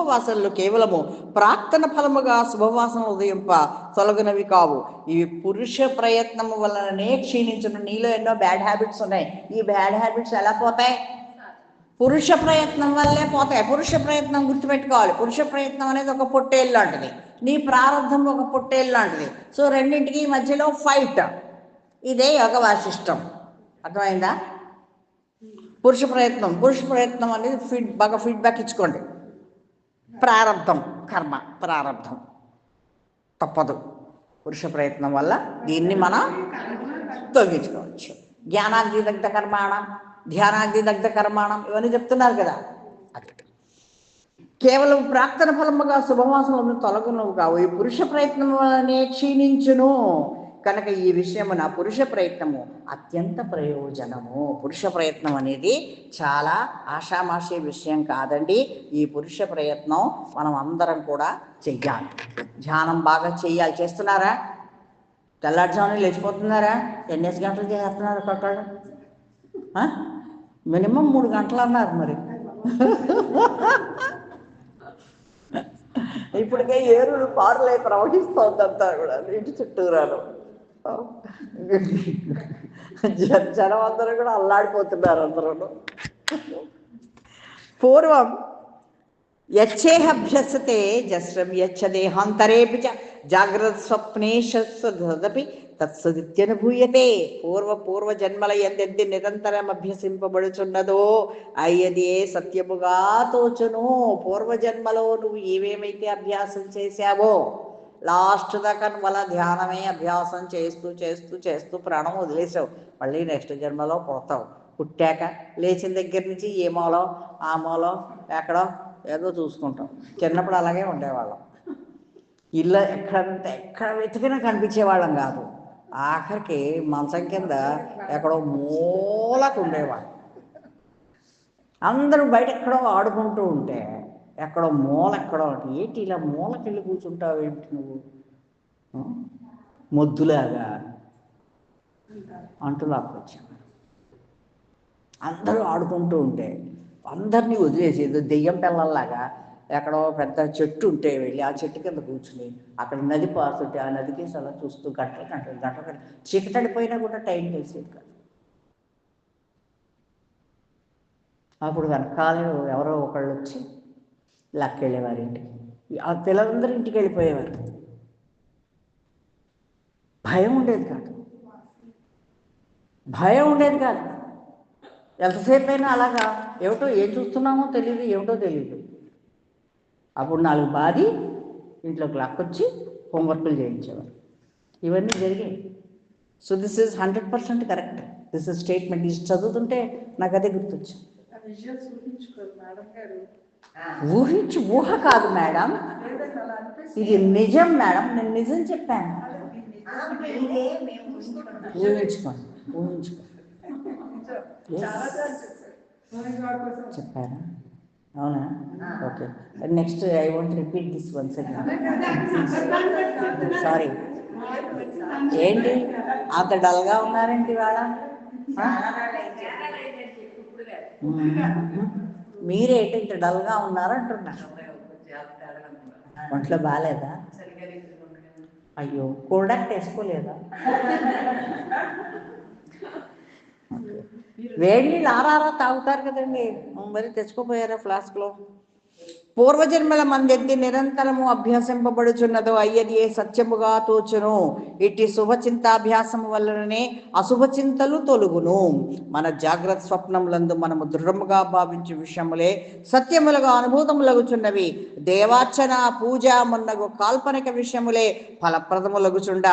వాసనలు కేవలము ప్రాక్తన ఫలముగా శుభవాసనలు ఉదయింప తొలగినవి కావు. ఇవి పురుష ప్రయత్నము వలననే క్షీణించును. నీలో ఎన్నో బ్యాడ్ హ్యాబిట్స్ ఉన్నాయి. ఈ బ్యాడ్ హ్యాబిట్స్ ఎలా పోతాయి? పురుష ప్రయత్నం వల్లే పోతాయి. పురుష ప్రయత్నం గుర్తుపెట్టుకోవాలి. పురుష ప్రయత్నం అనేది ఒక పొట్టేలు లాంటిది, నీ ప్రారంభం ఒక పొట్టేలు లాంటిది. సో రెండింటికి మధ్యలో ఫైట్. ఇదే యోగ వాసిష్టం. అర్థమైందా? పురుష ప్రయత్నం అనేది బాగా ఫీడ్బ్యాక్ ఇచ్చుకోండి. ప్రారంభం కర్మ, ప్రారంభం తప్పదు. పురుష ప్రయత్నం వల్ల దీన్ని మనం తొలగించుకోవచ్చు. జ్ఞానాగ్ని దగ్ధ కర్మాణం, ధ్యానాగ్ని దగ్ధ కర్మాణం ఇవన్నీ చెప్తున్నారు కదా. అది కేవలం ప్రాక్తన ఫలముగా శుభవాసనలను తొలగునవు కావు. ఈ పురుష ప్రయత్నం వలనే క్షీణించును. కనుక ఈ విషయమున పురుష ప్రయత్నము అత్యంత ప్రయోజనము. పురుష ప్రయత్నం అనేది చాలా ఆషామాషి విషయం కాదండి. ఈ పురుష ప్రయత్నం మనం అందరం కూడా చెయ్యాలి. ధ్యానం బాగా చెయ్యాలి. చేస్తున్నారా? తెల్లారుజామున లేచిపోతున్నారా? ఎన్నేసి గంటలు చేస్తున్నారు ఒక్కొక్కళ్ళు? మినిమం 3 గంటలు అన్నారు. మరి ఇప్పటికే ఏరులు పారులై ప్రవహిస్తోందంతా కూడా ఇంటి చుట్టూరాను. జనం అందరూ కూడా అల్లాడిపోతున్నారు అందరూ. పూర్వం యచ్చేహభ్యసతే జస్రం యచ్చదేహాంతరేపి చ జాగ్రత్త స్వప్నేషదపి తత్సదిత్యనుభూయతే. పూర్వ జన్మల ఎందెద్ది నిరంతరం అభ్యసింపబడుచున్నదో అయ్యది సత్యముగా తోచును. పూర్వజన్మలో నువ్వు ఏమేమైతే అభ్యాసం చేశావో లాస్ట్ దాకా వల్ల ధ్యానమే అభ్యాసం చేస్తూ చేస్తూ చేస్తూ ప్రాణం వదిలేసావు. మళ్ళీ నెక్స్ట్ జన్మలో పుడతావు. పుట్టాక లేచిన దగ్గర నుంచి ఏ మూలో ఆ మూలో ఎక్కడో ఏదో చూసుకుంటాం. చిన్నప్పుడు అలాగే ఉండేవాళ్ళం. ఇల్లు ఎక్కడ వెతికినా కనిపించేవాళ్ళం కాదు. ఆఖరికి మంచం కింద ఎక్కడో మూలకు ఉండేవాళ్ళం. అందరూ బయట ఎక్కడో ఆడుకుంటూ ఉంటే ఎక్కడో ఎక్కడో ఏంటి ఇలా మూలకెళ్ళి కూర్చుంటావు ఏంటి నువ్వు మొద్దులాగా అంటులాకొచ్చావు. అందరూ ఆడుకుంటూ ఉంటే అందరినీ వదిలేసి ఏదో దెయ్యం పిల్లల్లాగా ఎక్కడో పెద్ద చెట్టు ఉంటే వెళ్ళి ఆ చెట్టు కింద కూర్చుని అక్కడ నది పారుతుంటే ఆ నదికి అలా చూస్తూ గంటలు చీకటడిపోయినా కూడా టైం తెలిసేది కాదు. అప్పుడు వెనకాల ఎవరో ఒకళ్ళు వచ్చి లాక్కెళ్ళేవారు ఇంటికి. ఆ పిల్లలందరూ ఇంటికి వెళ్ళిపోయేవారు. భయం ఉండేది కాదు. ఎంతసేపు అయినా అలాగా ఏమిటో ఏం చూస్తున్నామో తెలియదు, ఏమిటో తెలియదు. అప్పుడు 4 బాది ఇంట్లోకి లాక్కొచ్చి హోంవర్క్లు చేయించేవారు. ఇవన్నీ జరిగాయి. So this is 100% correct. This is statement. ఇది చదువుతుంటే నాకు అదే గుర్తొచ్చింది. ఊహ కాదు మేడం, ఇది నిజం మేడం. నేను నిజం చెప్పాను. ఊహించుకోండి. చెప్పారా? అవునా? Okay. Next I want repeat this once again. Sorry. ఏంటి అంత డల్గా ఉన్నారేంటి ఇవాళ? మీరేంటి ఇంత డల్గా ఉన్నారంటున్నా? ఒంట్లో బాగాలేదా? అయ్యో, కోల్డాక్ట్ వేసుకోలేదా? వేడి నీళ్ళు ఆరారా తాగుతారు కదండి, మరి తెచ్చుకోపోయారా ఫ్లాస్క్లో? పూర్వజన్మల మందెద్ది నిరంతరము అభ్యసింపబడుచున్నదో అయ్యది ఏ సత్యముగా తోచును. ఇట్టి శుభచింతాభ్యాసము వలననే అశుభచింతలు తొలుగును. మన జాగ్రత్త స్వప్నములందు మనము దృఢముగా భావించే విషయములే సత్యములుగా అనుభూతములగుచున్నవి. దేవార్చన పూజ మున్నగు కాల్పనిక విషయములే ఫలప్రదములగుచుండ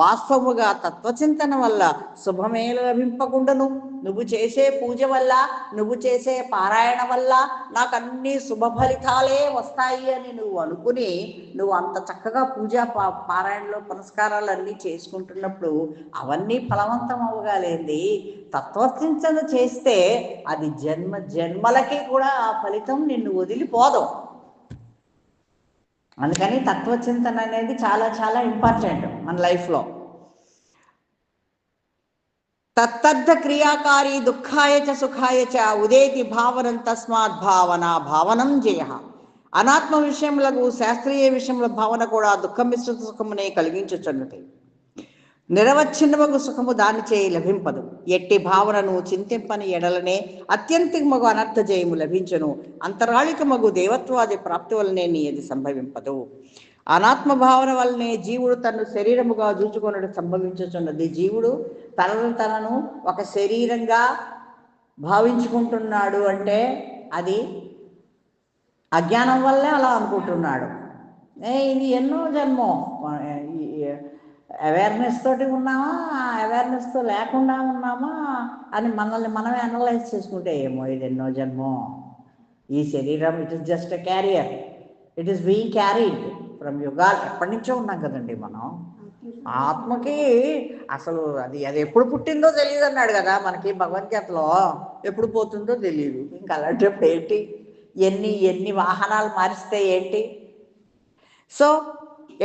వాస్తవముగా తత్వచింతన వల్ల శుభమే లభింపకుండును. నువ్వు చేసే పూజ వల్ల, నువ్వు చేసే పారాయణ వల్ల నాకు అన్ని శుభ ఫలితాలే వస్తాయి అని నువ్వు అనుకుని నువ్వు అంత చక్కగా పూజా పారాయణలో పునస్కారాలు అన్నీ చేసుకుంటున్నప్పుడు అవన్నీ ఫలవంతం అవ్వగాలేంది. తత్వచింతన చేస్తే అది జన్మలకి కూడా ఆ ఫలితం నిన్ను వదిలిపోదు. అందుకని తత్వచింతన అనేది చాలా చాలా ఇంపార్టెంట్ మన లైఫ్లో. తత్తద్ధ క్రియాకారి దుఃఖాయ చ సుఖాయ చ ఉదేతి భావనం తస్మాత్ భావనం జయ. అనాత్మ విషయములకు శాస్త్రీయ విషయముల భావన కూడా దుఃఖం మిశ్రిత సుఖమునే కలిగించుచున్నది. నిరవచ్ఛిన్నమగు సుఖము దాని చేయి లభింపదు. ఎట్టి భావనను చింతింపని ఎడలనే అత్యంతికమగు అనర్థ జయము లభించును. అంతరాళికమగు దేవత్వాది ప్రాప్తి వలనే నీది సంభవింపదు. అనాత్మ భావన వల్లనే జీవుడు తను శరీరముగా చూచుకొనడం సంభవించుచున్నది. జీవుడు తనను ఒక శరీరంగా భావించుకుంటున్నాడు అంటే అది అజ్ఞానం వల్లే అలా అనుకుంటున్నాడు. ఇది ఎన్నో జన్మో అవేర్నెస్ తోటి ఉన్నామా, అవేర్నెస్తో లేకుండా ఉన్నామా అని మనల్ని మనమే అనలైజ్ చేసుకుంటే ఏమో ఇది ఎన్నో జన్మో. ఈ శరీరం it is just a carrier, it is being carried from యుగాలు. ఎప్పటి నుంచో ఉన్నాం కదండి మనం. ఆత్మకి అసలు అది ఎప్పుడు పుట్టిందో తెలియదు అన్నాడు కదా మనకి భగవద్గీతలో. ఎప్పుడు పోతుందో తెలియదు. ఇంకా అలాంటప్పుడు ఏంటి, ఎన్ని వాహనాలు మారిస్తే ఏంటి? సో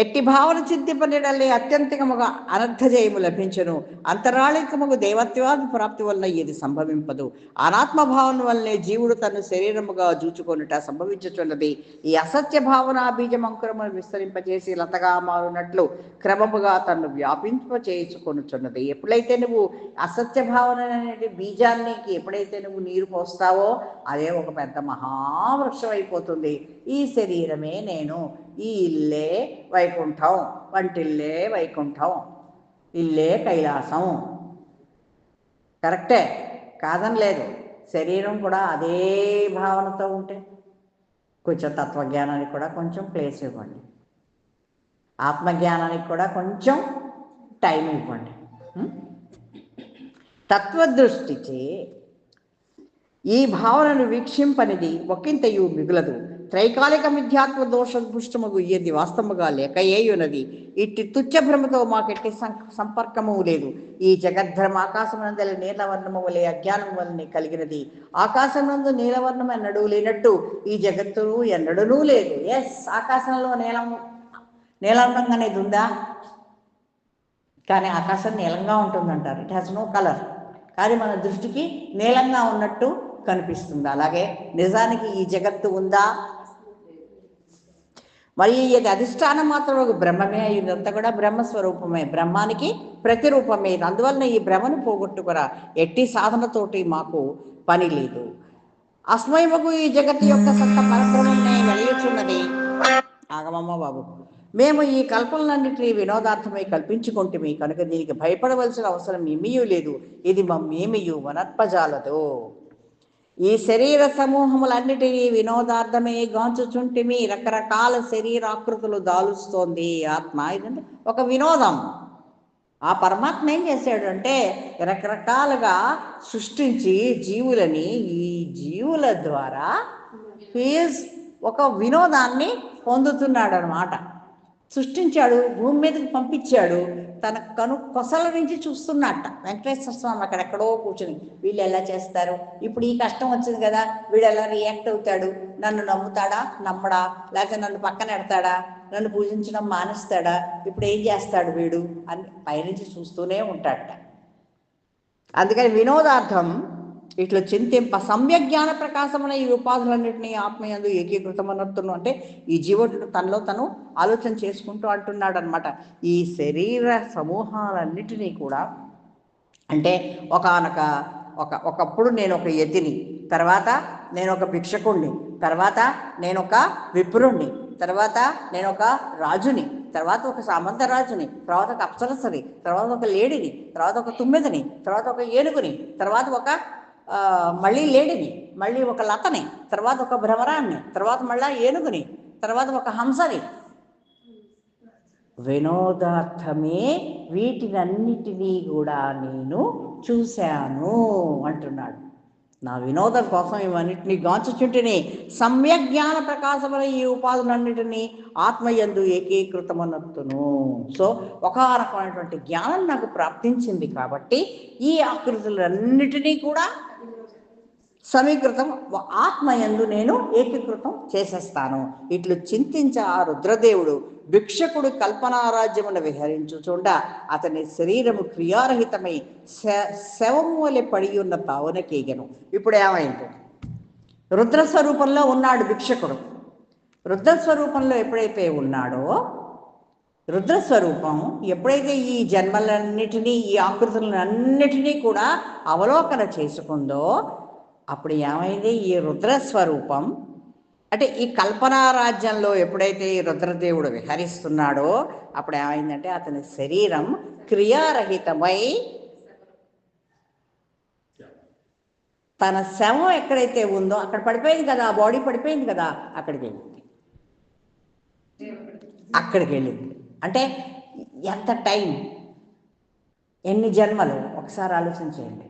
ఎట్టి భావన చింతింపనిడల్లి అత్యంతికముగా అనర్థ జయము లభించను. అంతరాళికముగు దేవత్వాది ప్రాప్తి వలన ఇది సంభవింపదు. అనాత్మ భావన వల్లనే జీవుడు తను శరీరముగా జూచుకొనుట సంభవించుచున్నది. ఈ అసత్య భావన బీజం అంకురమును విస్తరింపజేసి లతగా మారునట్లు క్రమముగా తను వ్యాపింపచేసుకొనుచున్నది. ఎప్పుడైతే నువ్వు అసత్య భావన అనే బీజానికి ఎప్పుడైతే నువ్వు నీరు పోస్తావో అదే ఒక పెద్ద మహావృక్షం అయిపోతుంది. ఈ శరీరమే నేను, ఈ ఇల్లే వైకుంఠం, వంటిల్లే వైకుంఠం, ఇల్లే కైలాసం. కరెక్టే, కాదని లేదు. శరీరం కూడా అదే భావనతో ఉంటే కొంచెం తత్వజ్ఞానానికి కూడా కొంచెం ప్లేస్ ఇవ్వండి, ఆత్మజ్ఞానానికి కూడా కొంచెం టైం ఇవ్వండి. తత్వదృష్టిచే ఈ భావనను వీక్షింపనిది ఒకంతయు మిగులదు. త్రైకాలిక మిథ్యాత్వ దోషభుష్టముగు ఏది వాస్తవముగా లేకయేయున్నది. ఇట్టి తుచ్చ భ్రమతో మాకెట్టి సంపర్కము లేదు. ఈ జగద్ధర్మ ఆకాశమునందలి నీలవర్ణము వలె అజ్ఞానం వలన కలిగినది. ఆకాశమునందు నీలవర్ణం ఎన్నడూ లేనట్టు ఈ జగత్తును ఎన్నడూ లేదు. ఎస్, ఆకాశంలో నీలవర్ణం అనేది ఉందా? కానీ ఆకాశం నీలంగా ఉంటుందంటారు. It has no colour. కానీ మన దృష్టికి నీలంగా ఉన్నట్టు కనిపిస్తుంది. అలాగే నిజానికి ఈ జగత్తు ఉందా? మరి ఇది అధిష్టానం మాత్రం ఒక బ్రహ్మమే. ఇదంతా కూడా బ్రహ్మస్వరూపమే, బ్రహ్మానికి ప్రతిరూపమే. అందువలన ఈ భ్రమను పోగొట్టుకురా. ఎట్టి సాధనతోటి మాకు పని లేదు. అస్మయమగు ఈ జగత్తు యొక్క సత్త పరబ్రహ్మమే వెలియుచున్నది. ఆగమమ్మ బాబు, మేము ఈ కల్పనలన్నింటినీ వినోదార్థమై కల్పించుకుంటుమి కనుక దీనికి భయపడవలసిన అవసరం ఏమీయూ లేదు. ఇది మమ్మేమియు వనత్పజాలదు. ఈ శరీర సమూహములన్నిటినీ వినోదార్థమే గాంచుచుంటిమి. రకరకాల శరీరాకృతులు దాలుస్తోంది ఆత్మ. ఇదంటే ఒక వినోదం. ఆ పరమాత్మ ఏం చేశాడు అంటే రకరకాలుగా సృష్టించి జీవులని, ఈ జీవుల ద్వారా ఒక వినోదాన్ని పొందుతున్నాడు అన్నమాట. సృష్టించాడు, భూమి మీదకి పంపించాడు, తన కొసల నుంచి చూస్తున్నట్ట. వెంకటేశ్వర స్వామి అక్కడెక్కడో కూర్చుని వీళ్ళు ఎలా చేస్తారు, ఇప్పుడు ఈ కష్టం వచ్చింది కదా, వీడు ఎలా రియాక్ట్ అవుతాడు, నన్ను నమ్ముతాడా నమ్మడా, లేకపోతే నన్ను పక్కన ఎడతాడా, నన్ను పూజించడం మానేస్తాడా, ఇప్పుడు ఏం చేస్తాడు వీడు అని పైనుంచి చూస్తూనే ఉంటాడట. అందుకని వినోదార్థం ఇట్లా చింతింప సమ్యజ్ఞాన ప్రకాశమైన ఈ ఉపాధులన్నింటినీ ఆత్మయందు ఏకీకృతమన్నట్టును. అంటే ఈ జీవుడు తనలో తను ఆలోచన చేసుకుంటూ అంటున్నాడు అనమాట. ఈ శరీర సమూహాలన్నిటినీ కూడా అంటే ఒకప్పుడు నేను ఒక యతిని, తర్వాత నేను ఒక భిక్షకుణ్ణి, తర్వాత నేను ఒక విప్రుణ్ణి, తర్వాత నేను ఒక రాజుని, తర్వాత ఒక సామంత రాజుని, తర్వాత ఒక అప్సరసని, తర్వాత ఒక లేడిని, తర్వాత ఒక తుమ్మెదని, తర్వాత ఒక ఏనుగుని, తర్వాత ఒక మళ్ళీ లేడిని, మళ్ళీ ఒక లతని, తర్వాత ఒక భ్రమరాన్ని, తర్వాత మళ్ళీ ఏనుగుని, తర్వాత ఒక హంసని. వినోదార్థమే వీటినన్నిటినీ కూడా నేను చూశాను అంటున్నాడు. నా వినోదం కోసం ఇవన్నిటినీ గాంచుచుంటిని. సమ్యజ్ఞాన ప్రకాశమైన ఈ ఉపాధులన్నిటినీ ఆత్మయందు ఏకీకృతమన్నట్టును. సో ఒక రకమైనటువంటి జ్ఞానం నాకు ప్రాప్తించింది కాబట్టి ఈ ఆకృతులన్నిటినీ కూడా సమీకృతం ఆత్మయందు నేను ఏకీకృతం చేసేస్తాను. ఇట్లు చింతించ ఆ రుద్రదేవుడు భిక్షకుడు కల్పనారాజ్యమున విహరించుచుండ అతని శరీరము క్రియారహితమై శవము వలె పడి ఉన్న తావునకేగెను. ఇప్పుడు ఏమైంది? రుద్రస్వరూపంలో ఉన్నాడు భిక్షకుడు. రుద్రస్వరూపంలో ఎప్పుడైతే ఉన్నాడో, రుద్రస్వరూపం ఎప్పుడైతే ఈ జన్మలన్నిటినీ, ఈ ఆకృతులన్నిటినీ కూడా అవలోకన చేసుకుందో, అప్పుడు ఏమైంది? ఈ రుద్రస్వరూపం అంటే ఈ కల్పనా రాజ్యంలో ఎప్పుడైతే ఈ రుద్రదేవుడు విహరిస్తున్నాడో, అప్పుడు ఏమైందంటే అతని శరీరం క్రియారహితమై తన శవం ఎక్కడైతే ఉందో అక్కడ పడిపోయింది కదా, ఆ బాడీ పడిపోయింది కదా, అక్కడికి వెళ్ళింది. అంటే ఎంత టైం, ఎన్ని జన్మలు ఒకసారి ఆలోచించేయండి.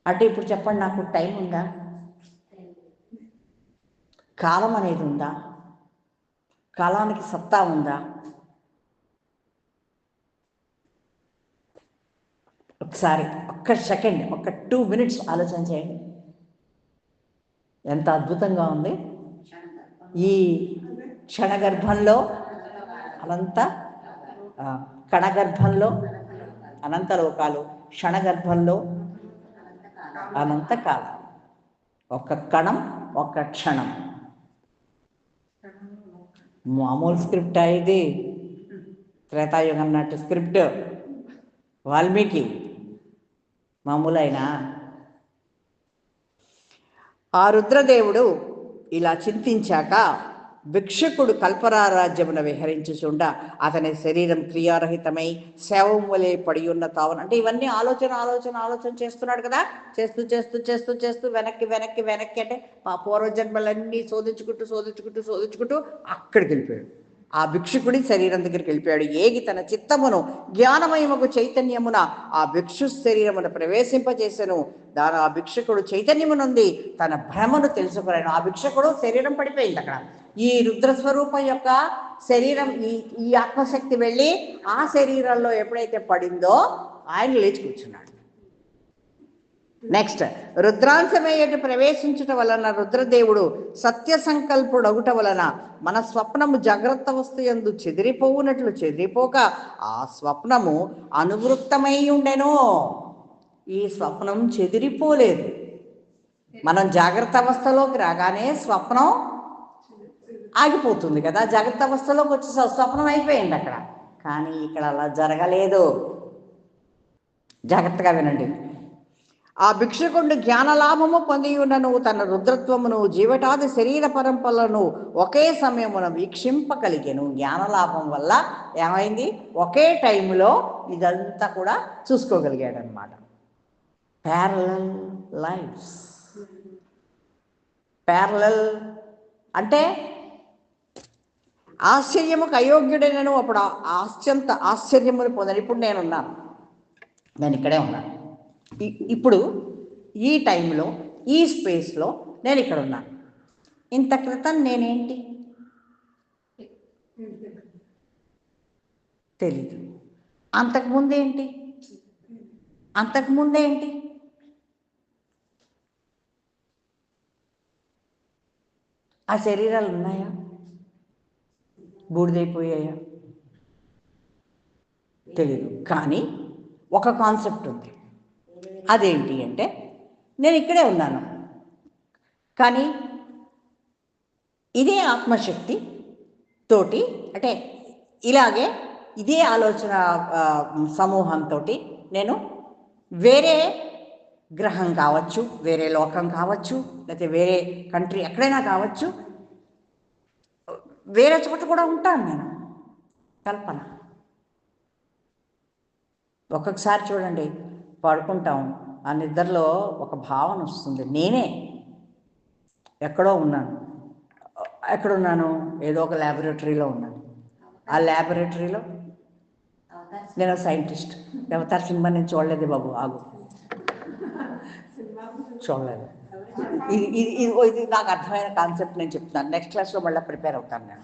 అంటే ఇప్పుడు చెప్పండి, నాకు టైం ఉందా? కాలం అనేది ఉందా? కాలానికి సత్తా ఉందా? ఒకసారి ఒక్క సెకండ్, ఒక్క 2 minutes ఆలోచన చేయండి. ఎంత అద్భుతంగా ఉంది ఈ క్షణగర్భంలో అనంత కణగర్భంలో అనంత లోకాలు, క్షణగర్భంలో అనంత కాలం. ఒక్క కణం, ఒక్క క్షణం. మామూలు స్క్రిప్ట్ ఇది, త్రేతాయుగం నాటి స్క్రిప్ట్. వాల్మీకి మామూలైనా. ఆ రుద్రదేవుడు ఇలా చింతించాక భిక్షకుడు కల్పరారాజ్యమున విహరించుచుండ అతని శరీరం క్రియారహితమై శవం వలె పడి ఉన్న తావును. అంటే ఇవన్నీ ఆలోచన చేస్తున్నాడు కదా. చేస్తూ చేస్తూ చేస్తూ చేస్తూ వెనక్కి వెనక్కి వెనక్కి అంటే ఆ పూర్వజన్మలన్నీ శోధించుకుంటూ అక్కడికి వెళ్ళిపోయాడు. ఆ భిక్షుకుడి శరీరం దగ్గరికి వెళ్ళిపోయాడు. ఏగి తన చిత్తమును జ్ఞానమయముకు చైతన్యమున ఆ భిక్షు శరీరమును ప్రవేశింపజేసెను. దాని ఆ భిక్షకుడు చైతన్యమునుంది తన భ్రమను తెలుసుకున్నాను. ఆ భిక్షకుడు శరీరం పడిపోయింది అక్కడ. ఈ రుద్రస్వరూపం యొక్క శరీరం, ఈ ఆత్మశక్తి వెళ్ళి ఆ శరీరంలో ఎప్పుడైతే పడిందో ఆయన లేచి కూర్చున్నాడు. నెక్స్ట్, రుద్రాంశమయ్యటి ప్రవేశించుట వలన రుద్రదేవుడు సత్య సంకల్పుడగుట వలన మన స్వప్నము జాగ్రత్త వస్తుయందు చెదిరిపోవునట్లు చెదిరిపోక ఆ స్వప్నము అనువృత్తమై ఉండెను. ఈ స్వప్నం చెదిరిపోలేదు. మనం జాగ్రత్త అవస్థలోకి రాగానే స్వప్నం ఆగిపోతుంది కదా. జాగ్రత్త అవస్థలోకి వచ్చి స్వప్నం అయిపోయింది అక్కడ. కానీ ఇక్కడ అలా జరగలేదు. జాగ్రత్తగా వినండి. ఆ భిక్షుకుండు జ్ఞానలాభము పొంది ఉన్నను తన రుద్రత్వమును జీవటాది శరీర పరంపరలను ఒకే సమయమున వీక్షింపగలిగాను. జ్ఞానలాభం వల్ల ఏమైంది? ఒకే టైంలో ఇదంతా కూడా చూసుకోగలిగాడు అనమాట. Parallel lifes. ప్యారలల్ అంటే ఆశ్చర్యముకు అయోగ్యుడైనను అప్పుడు ఆశ్చర్యమును పొందాను. ఇప్పుడు నేను ఇక్కడే ఉన్నాను. ఇప్పుడు ఈ టైంలో, ఈ స్పేస్లో నేను ఇక్కడ ఉన్నాను. ఇంత క్రితం నేనేంటి తెలీదు. అంతకుముందేంటి ఆ శరీరాలు ఉన్నాయా? బూడిదైపోయాయా? తెలీదు. కానీ ఒక కాన్సెప్ట్ ఉంది. అదేంటి అంటే, నేను ఇక్కడే ఉన్నాను, కానీ ఇదే ఆత్మశక్తి తోటి, అంటే ఇలాగే ఇదే ఆలోచన సమూహంతో నేను వేరే గ్రహం కావచ్చు, వేరే లోకం కావచ్చు, లేకపోతే వేరే కంట్రీ ఎక్కడైనా కావచ్చు, వేరే చోట కూడా ఉంటాను నేను. కల్పన. ఒక్కొక్కసారి చూడండి, పడుకుంటాం, ఆ నిద్రలో ఒక భావన వస్తుంది, నేనే ఎక్కడో ఉన్నాను. ఎక్కడున్నాను? ఏదో ఒక ల్యాబొరేటరీలో ఉన్నాను. ఆ ల్యాబొరేటరీలో నేను సైంటిస్ట్. అవతార్ సినిమా నేను చూడలేదు బాబు, ఆగు, చూడలేదు. ఇది నాకు అర్థమైన కాన్సెప్ట్ నేను చెప్తున్నాను. నెక్స్ట్ క్లాస్లో మళ్ళీ ప్రిపేర్ అవుతాను నేను.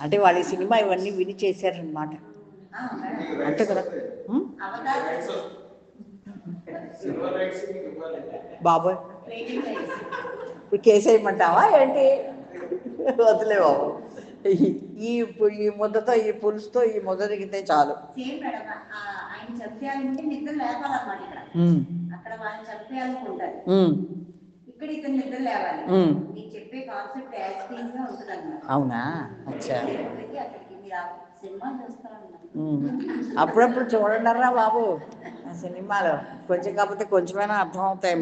అంటే వాళ్ళ సినిమా ఇవన్నీ విని చేశారనమాట, అంతే కదా బాబోయ్. కేసు వేయమంటావా ఏంటి? వదిలే బాబు. ఈ ఈ ముద్దతో ఈ పులుసుతో ఈ ముద్ద దిగితే చాలు. సేమ్ మేడం ఆయన చంపేయాలంటే నిద్ర లేపాలన్నమాట. ఇక్కడ అక్కడ వాళ్ళని చంపేయాలనుకుంటారు, ఇక్కడ ఇతను నిద్ర లేవాలి. మీరు చెప్పే కాన్సెప్ట్ యాక్టింగ్ గా ఉంటుంది అన్నమాట. అవునా? అచ్చా. అక్కడికి మీరు సినిమా చూస్తారన్నమాట. అప్పుడప్పుడు చూడండిరా బాబు ఆ సినిమాలు, కొంచెం కాకపోతే కొంచెమైనా అర్థం అవుతాయి.